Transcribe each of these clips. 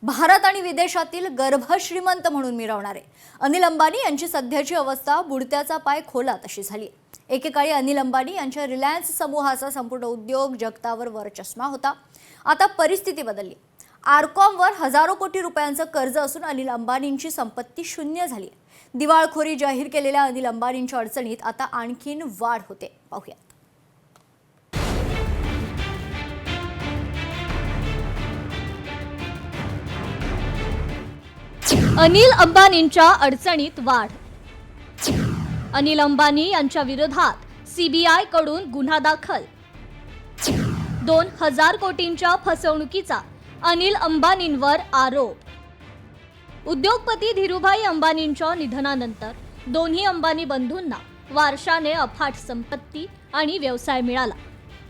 भारत आणि विदेशातील गर्भश्रीमंत म्हणून मिरवणारे अनिल अंबानी यांची सध्याची अवस्था बुडत्याचा पाय खोला तशी झाली आहे। एकेकाळी अनिल अंबानी यांच्या रिलायन्स समूहाचा संपूर्ण उद्योग जगतावर वरचष्मा होता। आता परिस्थिती बदलली। आरकॉमवर हजारो कोटी रुपयांचं कर्ज असून अनिल अंबानींची संपत्ती शून्य झाली आहे। दिवाळखोरी जाहीर केलेल्या अनिल अंबानींच्या अडचणीत आता आणखीन वाढ होते। पाहूया। अनिल अंबानींच्या अडचणीत वाढ। अनिल अंबानी यांच्या विरोधात सीबीआय कडून गुन्हा दाखल। 2000 कोटींच्या फसवणुकीचा अनिल अंबानींवर आरोप। उद्योगपती धीरूभाई अंबानींच्या निधनानंतर दोन्ही अंबानी बंधूंना वारशाने अफाट संपत्ती आणि व्यवसाय मिळाला।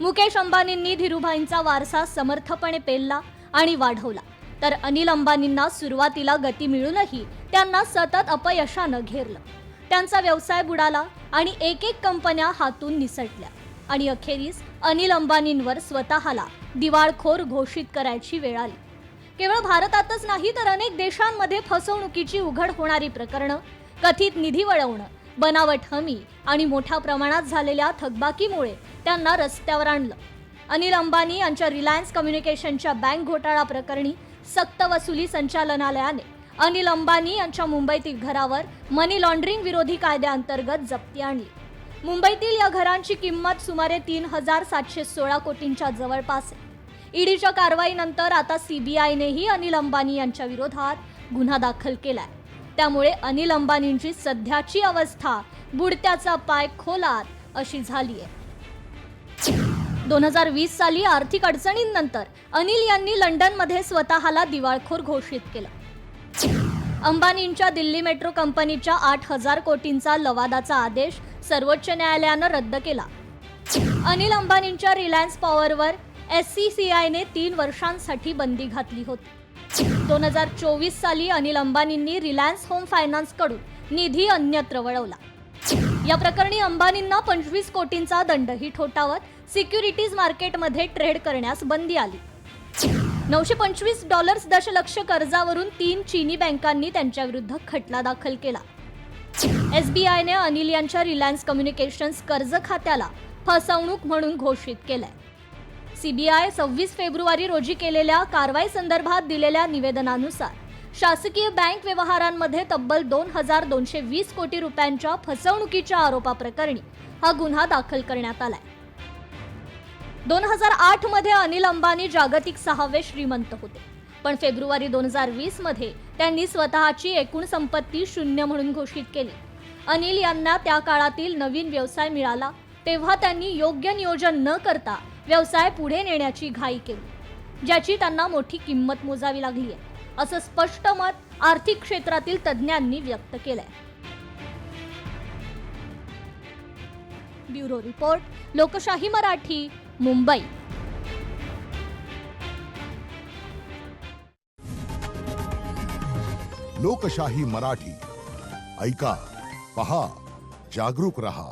मुकेश अंबानींनी धीरूभाईंचा वारसा समर्थपणे पेलला आणि वाढवला, तर अनिल अंबानींना सुरुवातीला गती मिळूनही त्यांना सतत अपयशानं घेरलं। त्यांचा व्यवसाय बुडाला आणि एक कंपन्या हातून निसटल्या आणि अखेरीस अनिल अंबानींवर स्वतःला दिवाळखोर घोषित करायची वेळ आली। केवळ भारतातच नाही तर अनेक देशांमध्ये फसवणुकीची उघड होणारी प्रकरणं, कथित निधी वळवणं, बनावट हमी आणि मोठ्या प्रमाणात झालेल्या थकबाकीमुळे त्यांना रस्त्यावर आणलं। अनिल अंबानी यांच्या रिलायन्स कम्युनिकेशनच्या बँक घोटाळा प्रकरणी सक्तवसुली संचालनालयाने अनिल अंबानी यांच्या मुंबईतील घरावर मनी लॉन्ड्रिंग विरोधी कायद्याअंतर्गत जप्ती आणली। मुंबईतील या घरांची किंमत सुमारे 3716 कोटींच्या जवळपास आहे। ईडीच्या कारवाईनंतर आता सीबीआयनेही अनिल अंबानी यांच्या विरोधात गुन्हा दाखल केलाय। त्यामुळे अनिल अंबानींची सध्याची अवस्था बुडत्याचा पाय खोलात अशी झाली आहे। 2020 साली आर्थिक अडचणींनंतर अनिल यांनी लंडनमध्ये स्वतःला दिवाळखोर घोषित केलं। अंबानींच्या दिल्ली मेट्रो कंपनीच्या 8000 कोटींचा लवादाचा आदेश सर्वोच्च न्यायालयानं रद्द केला। अनिल अंबानींच्या रिलायन्स पॉवरवर एससीसीआयने 3 वर्षांसाठी बंदी घातली होती। 2024 साली अनिल अंबानींनी रिलायन्स होम फायनान्स कडून निधी अन्यत्र वळवला। या प्रकरणी अंबानींना 25 कोटींचा दंडही ठोठावत सिक्युरिटीज मार्केटमध्ये ट्रेड करण्यास बंदी आली। $925 दशलक्ष कर्जावरून 3 चीनी बँकांनी त्यांच्या विरुद्ध खटला दाखल केला। एसबीआयने अनिल यांच्या रिलायन्स कम्युनिकेशन्स कर्ज खात्याला फसवणूक म्हणून घोषित केलंय। सीबीआय 26 फेब्रुवारी रोजी केलेल्या कारवाई संदर्भात दिलेल्या निवेदनानुसार शासकीय बँक व्यवहारांमध्ये तब्बल 2220 कोटी रुपयांच्या फसवणुकीच्या आरोपाप्रकरणी हा गुन्हा दाखल करण्यात आलाय। 2008 मध्ये अनिल अंबानी जागतिक 6वे श्रीमंत होते, पण फेब्रुवारी 2020 मध्ये त्यांनी स्वतःची एकूण संपत्ती शून्य म्हणून घोषित केली। अनिल यांना त्या काळातील नवीन व्यवसाय मिळाला तेव्हा त्यांनी योग्य नियोजन न करता व्यवसाय पुढे नेण्याची घाई केली, ज्याची त्यांना मोठी किंमत मोजावी लागली आहे, असं स्पष्ट मत आर्थिक क्षेत्रातील तज्ज्ञांनी व्यक्त केलंय। ब्युरो रिपोर्ट, लोकशाही मराठी, मुंबई। लोकशाही मराठी ऐका, पहा, जागरूक रहा।